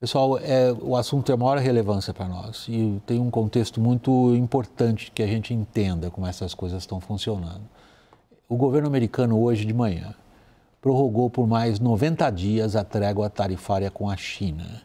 Pessoal, o assunto tem a maior relevância para nós e tem um contexto muito importante que a gente entenda como essas coisas estão funcionando. O governo americano, hoje de manhã, prorrogou por mais 90 dias a trégua tarifária com a China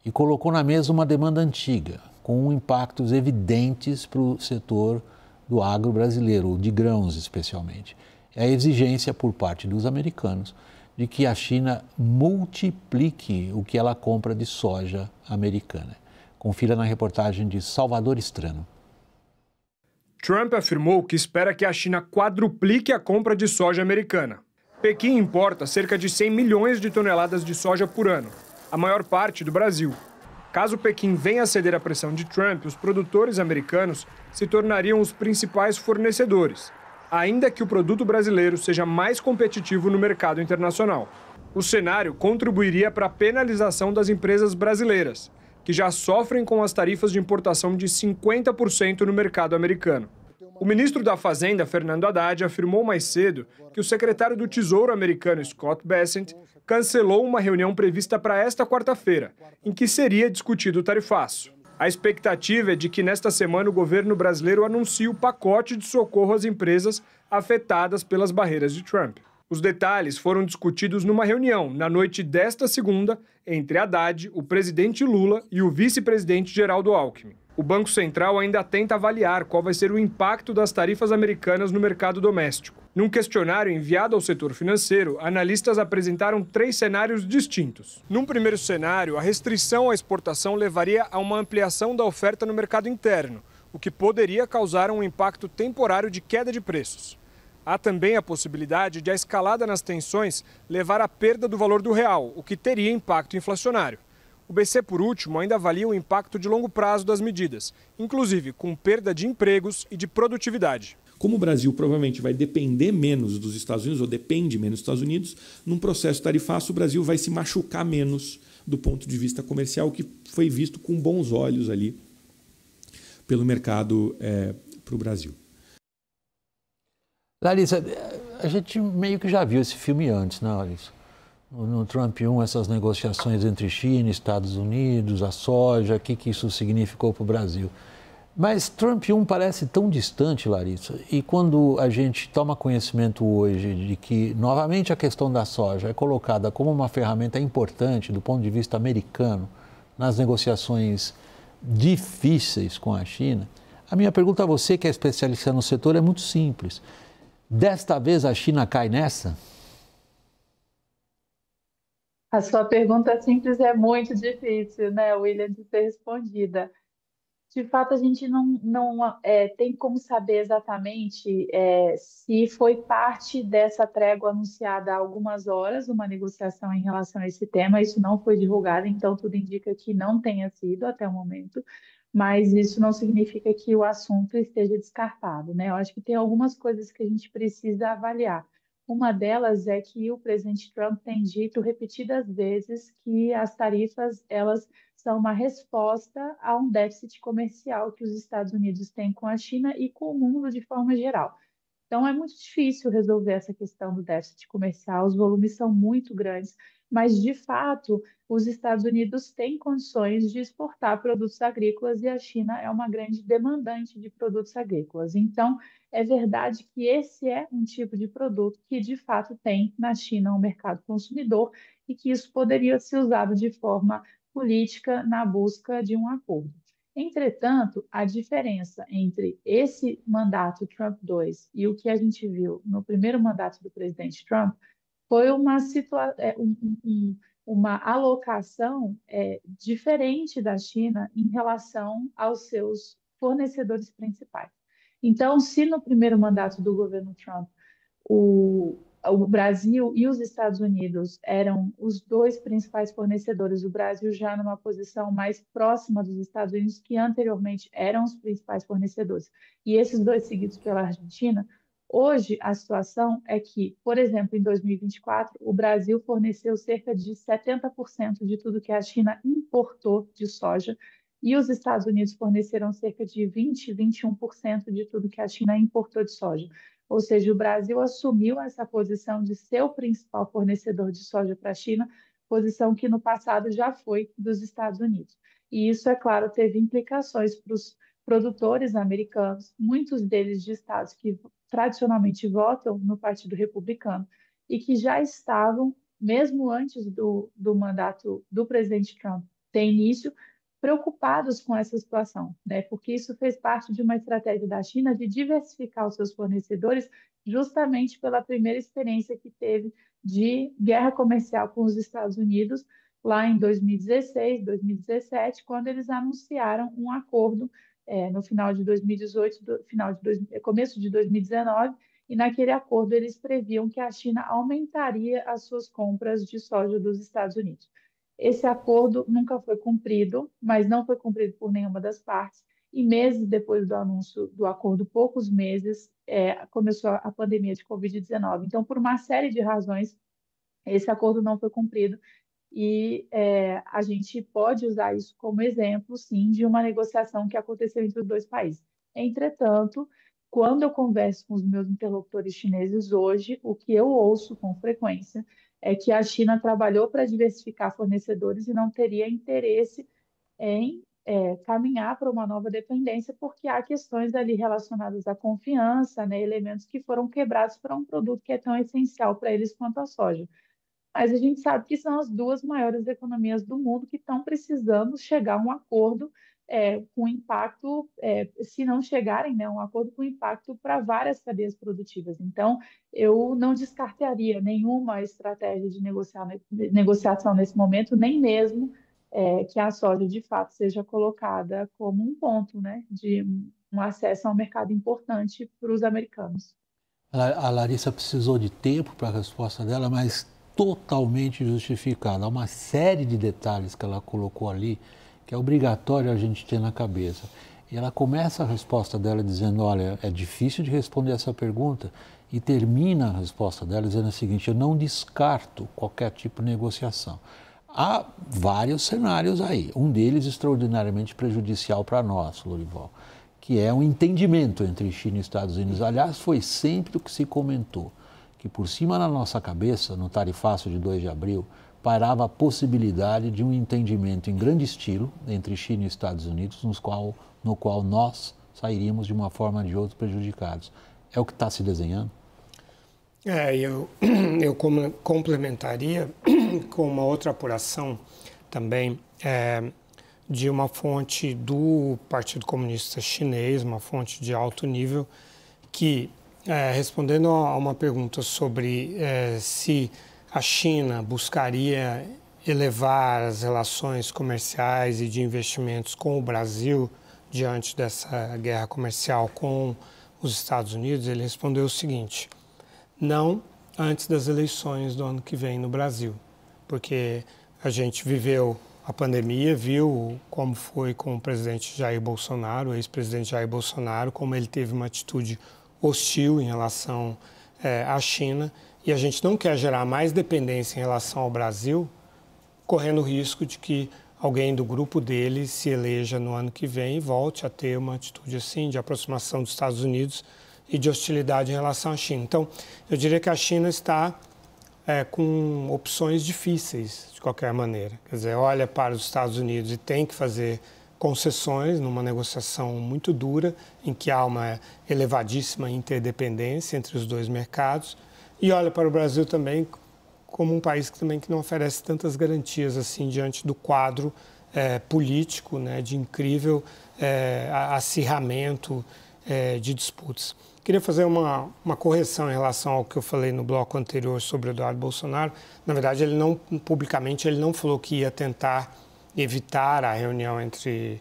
e colocou na mesa uma demanda antiga, com impactos evidentes para o setor do agro brasileiro, de grãos especialmente. É a exigência por parte dos americanos de que a China multiplique o que ela compra de soja americana. Confira na reportagem de Salvador Estrano. Trump afirmou que espera que a China quadruplique a compra de soja americana. Pequim importa cerca de 100 milhões de toneladas de soja por ano, a maior parte do Brasil. Caso Pequim venha a ceder à pressão de Trump, os produtores americanos se tornariam os principais fornecedores, ainda que o produto brasileiro seja mais competitivo no mercado internacional. O cenário contribuiria para a penalização das empresas brasileiras, que já sofrem com as tarifas de importação de 50% no mercado americano. O ministro da Fazenda, Fernando Haddad, afirmou mais cedo que o secretário do Tesouro americano, Scott Bessent, cancelou uma reunião prevista para esta quarta-feira, em que seria discutido o tarifaço. A expectativa é de que nesta semana o governo brasileiro anuncie o pacote de socorro às empresas afetadas pelas barreiras de Trump. Os detalhes foram discutidos numa reunião na noite desta segunda entre Haddad, o presidente Lula e o vice-presidente Geraldo Alckmin. O Banco Central ainda tenta avaliar qual vai ser o impacto das tarifas americanas no mercado doméstico. Num questionário enviado ao setor financeiro, analistas apresentaram 3 cenários distintos. Num primeiro cenário, a restrição à exportação levaria a uma ampliação da oferta no mercado interno, o que poderia causar um impacto temporário de queda de preços. Há também a possibilidade de a escalada nas tensões levar à perda do valor do real, o que teria impacto inflacionário. O BC, por último, ainda avalia o impacto de longo prazo das medidas, inclusive com perda de empregos e de produtividade. Como o Brasil provavelmente vai depender menos dos Estados Unidos, ou depende menos dos Estados Unidos, num processo tarifaço o Brasil vai se machucar menos do ponto de vista comercial, o que foi visto com bons olhos ali pelo mercado para o Brasil. Larissa, a gente meio que já viu esse filme antes, né, Larissa? No Trump 1, essas negociações entre China e Estados Unidos, a soja, o que isso significou para o Brasil. Mas Trump 1 parece tão distante, Larissa, e quando a gente toma conhecimento hoje de que, novamente, a questão da soja é colocada como uma ferramenta importante do ponto de vista americano nas negociações difíceis com a China, a minha pergunta a você, que é especialista no setor, é muito simples. Desta vez a China cai nessa? A sua pergunta simples é muito difícil, né, William, de ser respondida. De fato, a gente não tem como saber exatamente se foi parte dessa trégua anunciada há algumas horas, uma negociação em relação a esse tema. Isso não foi divulgado, então tudo indica que não tenha sido até o momento, mas isso não significa que o assunto esteja descartado, né? Eu acho que tem algumas coisas que a gente precisa avaliar. Uma delas é que o presidente Trump tem dito repetidas vezes que as tarifas, elas são uma resposta a um déficit comercial que os Estados Unidos têm com a China e com o mundo de forma geral. Então, é muito difícil resolver essa questão do déficit comercial, os volumes são muito grandes, mas, de fato, os Estados Unidos têm condições de exportar produtos agrícolas e a China é uma grande demandante de produtos agrícolas. Então, é verdade que esse é um tipo de produto que, de fato, tem na China um mercado consumidor e que isso poderia ser usado de forma política na busca de um acordo. Entretanto, a diferença entre esse mandato Trump 2 e o que a gente viu no primeiro mandato do presidente Trump foi uma alocação diferente da China em relação aos seus fornecedores principais. Então, se no primeiro mandato do governo Trump o Brasil e os Estados Unidos eram os 2 principais fornecedores, o Brasil já numa posição mais próxima dos Estados Unidos, que anteriormente eram os principais fornecedores, e esses 2 seguidos pela Argentina. Hoje, a situação é que, por exemplo, em 2024, o Brasil forneceu cerca de 70% de tudo que a China importou de soja, e os Estados Unidos forneceram cerca de 20, 21% de tudo que a China importou de soja. Ou seja, o Brasil assumiu essa posição de ser o principal fornecedor de soja para a China posição que no passado já foi dos Estados Unidos. E isso, é claro, teve implicações para os produtores americanos, muitos deles de estados que tradicionalmente votam no Partido Republicano e que já estavam, mesmo antes do mandato do presidente Trump ter início, preocupados com essa situação, né? Porque isso fez parte de uma estratégia da China de diversificar os seus fornecedores, justamente pela primeira experiência que teve de guerra comercial com os Estados Unidos, lá em 2016, 2017, quando eles anunciaram um acordo no final de 2018, começo de 2019, e naquele acordo eles previam que a China aumentaria as suas compras de soja dos Estados Unidos. Esse acordo nunca foi cumprido, mas não foi cumprido por nenhuma das partes. E meses depois do anúncio do acordo, poucos meses, começou a pandemia de Covid-19. Então, por uma série de razões, esse acordo não foi cumprido. E a gente pode usar isso como exemplo, sim, de uma negociação que aconteceu entre os dois países. Entretanto, quando eu converso com os meus interlocutores chineses hoje, o que eu ouço com frequência é que a China trabalhou para diversificar fornecedores e não teria interesse em caminhar para uma nova dependência, porque há questões ali relacionadas à confiança, né, elementos que foram quebrados para um produto que é tão essencial para eles quanto a soja. Mas a gente sabe que são as duas maiores economias do mundo que estão precisando chegar a um acordo com impacto, se não chegarem, né, um acordo com impacto para várias cadeias produtivas. Então, eu não descartaria nenhuma estratégia de negociação nesse momento, nem mesmo que a soja, de fato, seja colocada como um ponto, né, de um acesso ao mercado importante para os americanos. A Larissa precisou de tempo para a resposta dela, mas totalmente justificada. Há uma série de detalhes que ela colocou ali que é obrigatório a gente ter na cabeça. E ela começa a resposta dela dizendo, olha, é difícil de responder essa pergunta, e termina a resposta dela dizendo o seguinte, eu não descarto qualquer tipo de negociação. Há vários cenários aí, um deles extraordinariamente prejudicial para nós, Lorival, que é um entendimento entre China e Estados Unidos. Aliás, foi sempre o que se comentou, que por cima da nossa cabeça, no tarifaço de 2 de abril, pairava a possibilidade de um entendimento em grande estilo entre China e Estados Unidos, no qual nós sairíamos de uma forma ou de outra prejudicados. É o que está se desenhando? Eu complementaria com uma outra apuração também de uma fonte do Partido Comunista Chinês, uma fonte de alto nível, que, respondendo a uma pergunta sobre se a China buscaria elevar as relações comerciais e de investimentos com o Brasil diante dessa guerra comercial com os Estados Unidos, ele respondeu o seguinte, não antes das eleições do ano que vem no Brasil, porque a gente viveu a pandemia, viu como foi com o presidente Jair Bolsonaro, o ex-presidente Jair Bolsonaro, como ele teve uma atitude hostil em relação à China, e a gente não quer gerar mais dependência em relação ao Brasil, correndo o risco de que alguém do grupo dele se eleja no ano que vem e volte a ter uma atitude assim, de aproximação dos Estados Unidos e de hostilidade em relação à China. Então, eu diria que a China está com opções difíceis, de qualquer maneira. Quer dizer, olha para os Estados Unidos e tem que fazer concessões numa negociação muito dura, em que há uma elevadíssima interdependência entre os dois mercados, e olha para o Brasil também como um país que não oferece tantas garantias assim diante do quadro político, né, de incrível acirramento de disputas. Queria fazer uma correção em relação ao que eu falei no bloco anterior sobre o Eduardo Bolsonaro. Na verdade, publicamente ele não falou que ia tentar evitar a reunião entre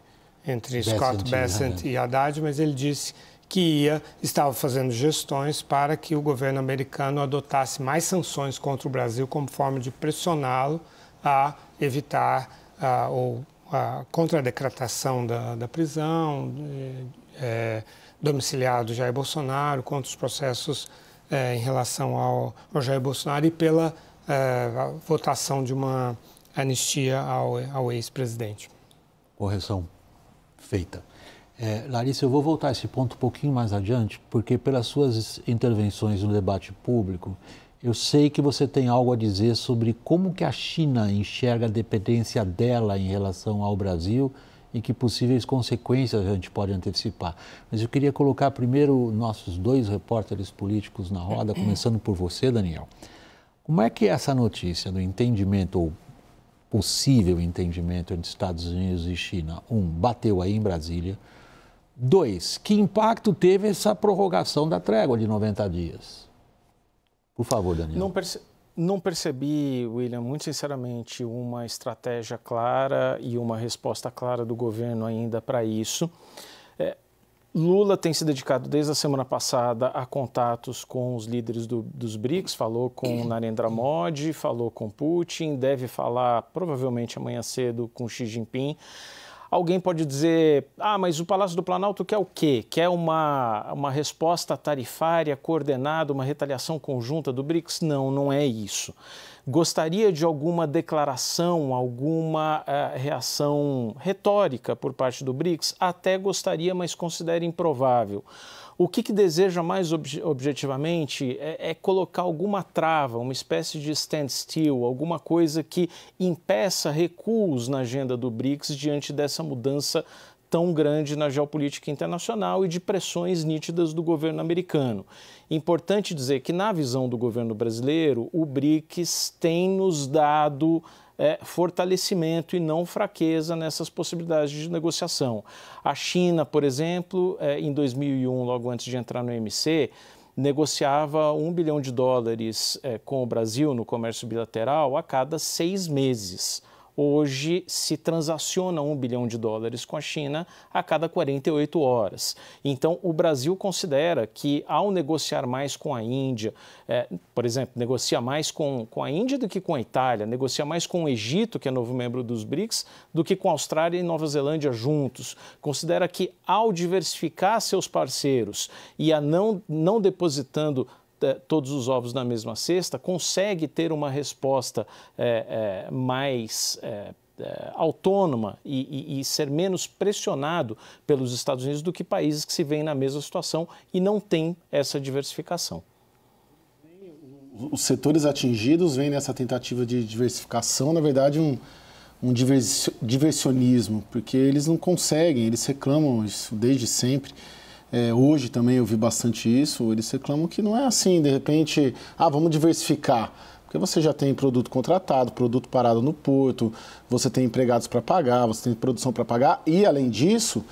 Scott Bessent e Haddad, mas ele disse que estava fazendo gestões para que o governo americano adotasse mais sanções contra o Brasil como forma de pressioná-lo a evitar contra a decretação da prisão domiciliar do Jair Bolsonaro, contra os processos em relação ao Jair Bolsonaro e pela votação de uma anistia ao ex-presidente. Correção feita. Larissa, eu vou voltar a esse ponto um pouquinho mais adiante, porque pelas suas intervenções no debate público, Eu sei que você tem algo a dizer sobre como que a China enxerga a dependência dela em relação ao Brasil e que possíveis consequências a gente pode antecipar. Mas eu queria colocar primeiro nossos dois repórteres políticos na roda, começando por você, Daniel. Como é que essa notícia do entendimento, ou possível entendimento entre Estados Unidos e China, bateu aí em Brasília? 2, que impacto teve essa prorrogação da trégua de 90 dias? Por favor, Daniel. Não percebi, William, muito sinceramente, uma estratégia clara e uma resposta clara do governo ainda para isso. Lula tem se dedicado desde a semana passada a contatos com os líderes dos BRICS, falou com Narendra Modi, falou com Putin, deve falar provavelmente amanhã cedo com Xi Jinping. Alguém pode dizer, mas o Palácio do Planalto quer o quê? Quer uma resposta tarifária coordenada, uma retaliação conjunta do BRICS? Não, não é isso. Gostaria de alguma declaração, alguma reação retórica por parte do BRICS? Até gostaria, mas considero improvável. O que deseja mais objetivamente é colocar alguma trava, uma espécie de standstill, alguma coisa que impeça recuos na agenda do BRICS diante dessa mudança tão grande na geopolítica internacional e de pressões nítidas do governo americano. Importante dizer que, na visão do governo brasileiro, o BRICS tem nos dado fortalecimento e não fraqueza nessas possibilidades de negociação. A China, por exemplo, em 2001, logo antes de entrar no OMC, negociava $1 bilhão com o Brasil no comércio bilateral a cada 6 meses. Hoje se transaciona $1 bilhão com a China a cada 48 horas. Então, o Brasil considera que, ao negociar mais com a Índia, por exemplo, negocia mais com a Índia do que com a Itália, negocia mais com o Egito, que é novo membro dos BRICS, do que com a Austrália e Nova Zelândia juntos. Considera que, ao diversificar seus parceiros e a não depositando todos os ovos na mesma cesta, consegue ter uma resposta mais autônoma e ser menos pressionado pelos Estados Unidos do que países que se veem na mesma situação e não têm essa diversificação. Os setores atingidos vêm nessa tentativa de diversificação, na verdade, um diversionismo, porque eles não conseguem, eles reclamam isso desde sempre. Hoje também eu vi bastante isso, eles reclamam que não é assim, de repente, vamos diversificar, porque você já tem produto contratado, produto parado no porto, você tem empregados para pagar, você tem produção para pagar, e além disso,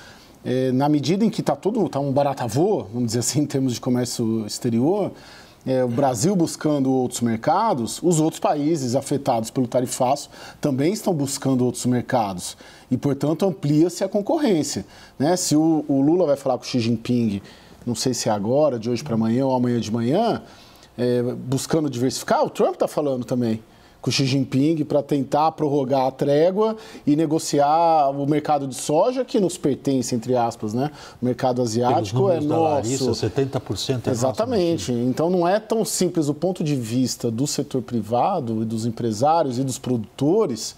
na medida em que tá um barata voa, vamos dizer assim, em termos de comércio exterior, o Brasil buscando outros mercados, os outros países afetados pelo tarifaço também estão buscando outros mercados. E, portanto, amplia-se a concorrência, né? Se o Lula vai falar com o Xi Jinping, não sei se é agora, de hoje para amanhã ou amanhã de manhã, buscando diversificar, o Trump está falando também com o Xi Jinping para tentar prorrogar a trégua e negociar o mercado de soja que nos pertence, entre aspas, né? O mercado asiático é nosso. Larissa, 70% é Exatamente. Nosso. Então não é tão simples do ponto de vista do setor privado e dos empresários e dos produtores,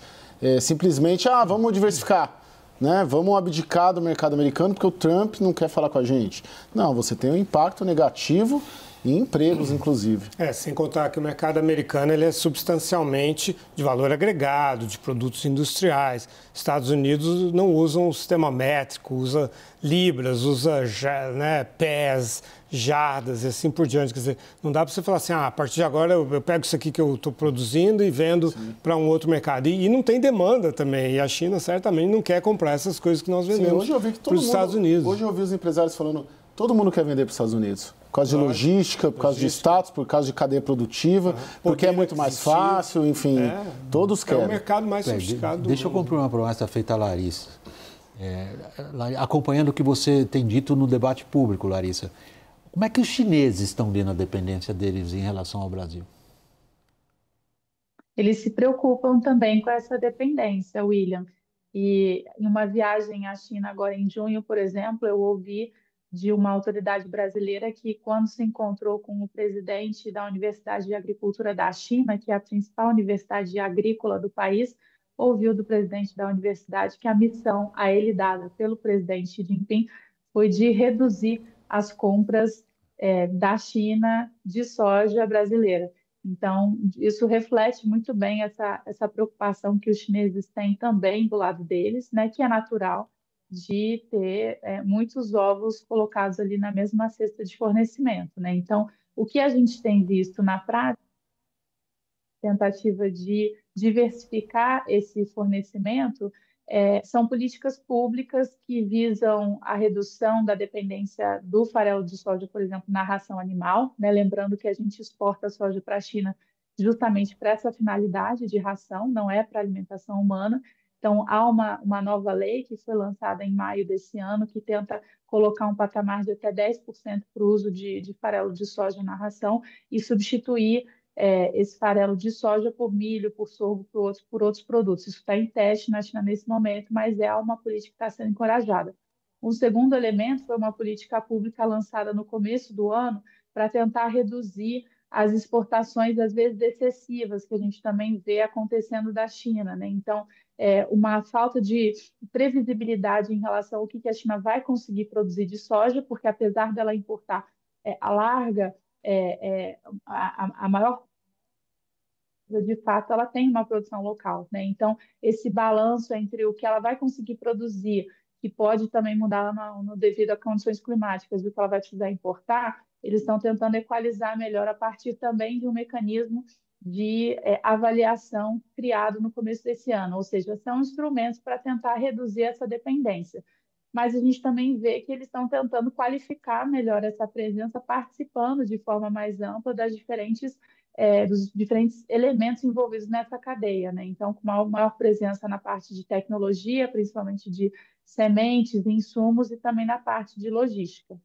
simplesmente, vamos diversificar, né? Vamos abdicar do mercado americano porque o Trump não quer falar com a gente. Não, você tem um impacto negativo e empregos, inclusive. Sem contar que o mercado americano ele é substancialmente de valor agregado, de produtos industriais. Estados Unidos não usam o sistema métrico, usa libras, usa pés, jardas e assim por diante. Quer dizer, não dá para você falar assim, a partir de agora eu pego isso aqui que eu estou produzindo e vendo para um outro mercado. E não tem demanda também. E a China certamente não quer comprar essas coisas que nós vendemos para os Estados Unidos. Hoje eu ouvi os empresários falando, todo mundo quer vender para os Estados Unidos. Por causa de logística, por causa de status, por causa de cadeia produtiva, porque é muito mais fácil, enfim, todos querem. É o mercado mais sofisticado. Deixa eu cumprir uma promessa feita a Larissa. Acompanhando o que você tem dito no debate público, Larissa, como é que os chineses estão vendo a dependência deles em relação ao Brasil? Eles se preocupam também com essa dependência, William. E em uma viagem à China agora em junho, por exemplo, eu ouvi de uma autoridade brasileira que, quando se encontrou com o presidente da Universidade de Agricultura da China, que é a principal universidade agrícola do país, ouviu do presidente da universidade que a missão a ele dada pelo presidente Xi Jinping foi de reduzir as compras da China de soja brasileira. Então, isso reflete muito bem essa preocupação que os chineses têm também do lado deles, né, que é natural de ter muitos ovos colocados ali na mesma cesta de fornecimento, né? Então, o que a gente tem visto na prática, tentativa de diversificar esse fornecimento, são políticas públicas que visam a redução da dependência do farelo de soja, por exemplo, na ração animal, né? Lembrando que a gente exporta soja para a China justamente para essa finalidade de ração, não é para alimentação humana. Então, há uma nova lei que foi lançada em maio desse ano, que tenta colocar um patamar de até 10% para o uso de farelo de soja na ração e substituir esse farelo de soja por milho, por sorgo, por outros produtos. Isso está em teste na China nesse momento, mas é uma política que está sendo encorajada. Um segundo elemento foi uma política pública lançada no começo do ano para tentar reduzir as exportações, às vezes, excessivas, que a gente também vê acontecendo da China, né? Então, uma falta de previsibilidade em relação ao que a China vai conseguir produzir de soja, porque apesar dela importar a larga a maior, de fato, ela tem uma produção local, né? Então, esse balanço entre o que ela vai conseguir produzir, que pode também mudar devido a condições climáticas, do que ela vai precisar importar, eles estão tentando equalizar melhor a partir também de um mecanismo de avaliação criado no começo desse ano, ou seja, são instrumentos para tentar reduzir essa dependência. Mas a gente também vê que eles estão tentando qualificar melhor essa presença, participando de forma mais ampla dos diferentes elementos envolvidos nessa cadeia, né? Então, com uma maior presença na parte de tecnologia, principalmente de sementes, insumos, e também na parte de logística.